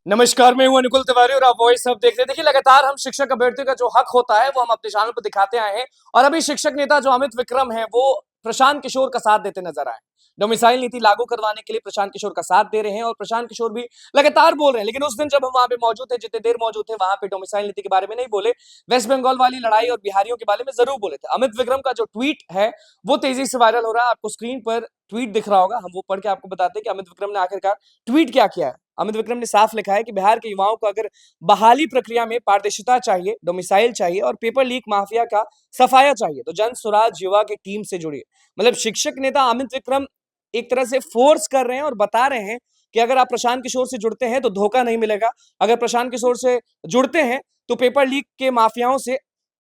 नमस्कार, मैं हूं अनुकुल तिवारी और आप वॉइस अब देख रहे हैं। देखिए, लगातार हम शिक्षक अभ्यर्थियों का जो हक होता है वो हम अपने चैनल पर दिखाते आए हैं और अभी शिक्षक नेता जो अमित विक्रम है वो प्रशांत किशोर का साथ देते नजर आए। डोमिसाइल नीति लागू करवाने के लिए प्रशांत किशोर का साथ दे रहे हैं और प्रशांत किशोर भी लगातार बोल रहे हैं। लेकिन उस दिन जब हम वहां पे मौजूद थे, जितने देर मौजूद थे, वहां पे डोमिसाइल नीति के बारे में नहीं बोले, वेस्ट बंगाल वाली लड़ाई और बिहारियों के बारे में जरूर बोले थे। अमित विक्रम का जो ट्वीट है वो तेजी से वायरल हो रहा है। आपको स्क्रीन पर ट्वीट दिख रहा होगा, हम वो पढ़ के आपको बताते हैं कि अमित विक्रम ने आखिरकार ट्वीट क्या किया है। अमित विक्रम ने साफ लिखा है कि बिहार के युवाओं को अगर बहाली प्रक्रिया में पारदर्शिता चाहिए, डोमिसाइल चाहिए और पेपर लीक माफिया का सफाया चाहिए तो जन स्वराज युवा की टीम से जुड़िए। मतलब शिक्षक नेता अमित विक्रम एक तरह से फोर्स कर रहे हैं और बता रहे हैं कि अगर आप प्रशांत किशोर से जुड़ते हैं तो धोखा नहीं मिलेगा, अगर प्रशांत किशोर से जुड़ते हैं तो पेपर लीक के माफियाओं से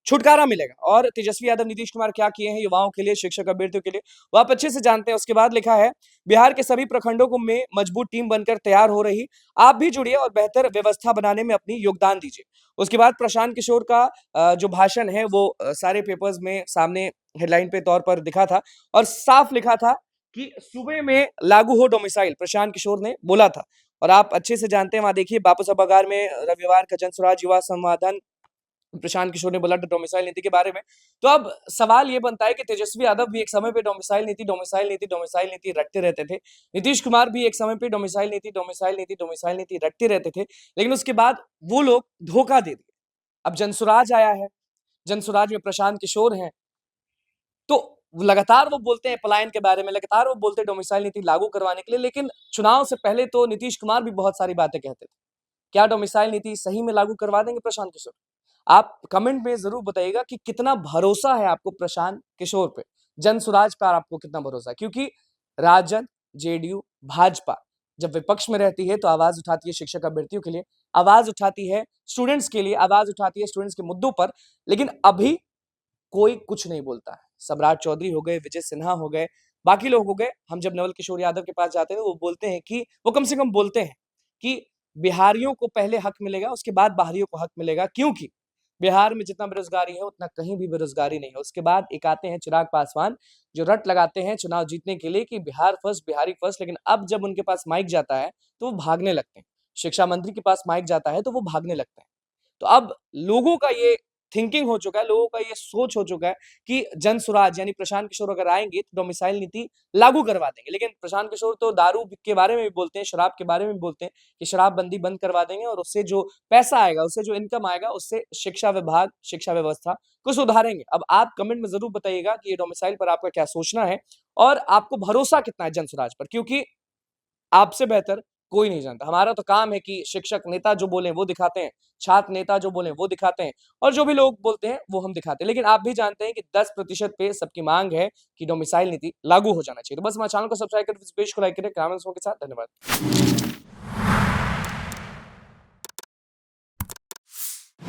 छुटकारा मिलेगा। और तेजस्वी यादव, नीतीश कुमार क्या किए हैं युवाओं के लिए, शिक्षक अभ्यर्थियों के लिए, वो आप अच्छे से जानते हैं। उसके बाद लिखा है, बिहार के सभी प्रखंडों को में मजबूत टीम बनकर तैयार हो रही, आप भी जुड़िए और बेहतर व्यवस्था बनाने में अपनी योगदान दीजिए। उसके बाद प्रशांत किशोर का जो भाषण है वो सारे पेपर्स में सामने हेडलाइन पे तौर पर दिखा था और साफ लिखा था कि सुबह में लागू हो डोमिसाइल, प्रशांत किशोर ने बोला था। और आप अच्छे से जानते हैं, वहां देखिए बापू सभागार में रविवार का जनस्वराज युवा संवादन प्रशांत किशोर ने बोला डोमिसाइल नीति के बारे में। तो अब सवाल ये बनता है कि तेजस्वी यादव भी एक समय पे डोमिसाइल नीति डोमिसाइल नीति डोमिसाइल नीति रटते रहते थे, नीतीश कुमार भी एक समय पे डोमिसाइल नीति डोमिसाइल नीति डोमिसाइल नीति रटते रहते थे, लेकिन उसके बाद वो लोग धोखा दे दिए। अब जनसुराज आया है, जनसुराज में प्रशांत किशोर हैं, तो लगातार वो बोलते हैं पलायन के बारे में, लगातार वो बोलते हैं डोमिसाइल नीति लागू करवाने के लिए, लेकिन चुनाव से पहले तो नीतीश कुमार भी बहुत सारी बातें कहते थे। क्या डोमिसाइल नीति सही में लागू करवा देंगे प्रशांत किशोर? आप कमेंट में जरूर बताइएगा कि कितना भरोसा है आपको प्रशांत किशोर पे, जनसुराज पर आपको कितना भरोसा है। क्योंकि राजद, जेडीयू, भाजपा जब विपक्ष में रहती है तो आवाज उठाती है शिक्षक अभ्यर्थियों के लिए, आवाज उठाती है स्टूडेंट्स के लिए, आवाज उठाती है स्टूडेंट्स के मुद्दों पर, लेकिन अभी कोई कुछ नहीं बोलता है। सम्राट चौधरी हो गए, विजय सिन्हा हो गए, बाकी लोग हो गए, हम जब नवल किशोर यादव के पास जाते हैं वो बोलते हैं कि वो कम से कम बोलते हैं कि बिहारियों को पहले हक मिलेगा, उसके बाद बाहरियों को हक मिलेगा। क्योंकि बिहार में जितना बेरोजगारी है उतना कहीं भी बेरोजगारी नहीं है। उसके बाद एक आते हैं चिराग पासवान, जो रट लगाते हैं चुनाव जीतने के लिए कि बिहार फर्स्ट, बिहारी फर्स्ट, लेकिन अब जब उनके पास माइक जाता है तो वो भागने लगते हैं। शिक्षा मंत्री के पास माइक जाता है तो वो भागने लगते हैं। तो अब लोगों का ये थिंकिंग हो चुका है, लोगों का ये सोच हो चुका है कि जनसुराज यानी प्रशांत किशोर अगर आएंगे तो डोमिसाइल नीति लागू करवा देंगे। लेकिन प्रशांत किशोर तो दारू के बारे में भी बोलते हैं, शराब के बारे में भी बोलते हैं कि शराबबंदी बंद करवा देंगे और उससे जो पैसा आएगा, उससे जो इनकम आएगा, उससे शिक्षा विभाग, शिक्षा व्यवस्था को सुधारेंगे। अब आप कमेंट में जरूर बताइएगा कि ये डोमिसाइल पर आपका क्या सोचना है और आपको भरोसा कितना है जनसुराज पर, क्योंकि आपसे बेहतर कोई नहीं जानता। हमारा तो काम है कि शिक्षक नेता जो बोले वो दिखाते हैं, छात्र नेता जो बोले वो दिखाते हैं और जो भी लोग बोलते हैं वो हम दिखाते हैं। लेकिन आप भी जानते हैं कि 10% पे सबकी मांग है कि डोमिसाइल नीति लागू हो जाना चाहिए। तो बस हमारे चैनल को सब्सक्राइब करें, इस पेज को लाइक करें। कमेंट्स के साथ धन्यवाद।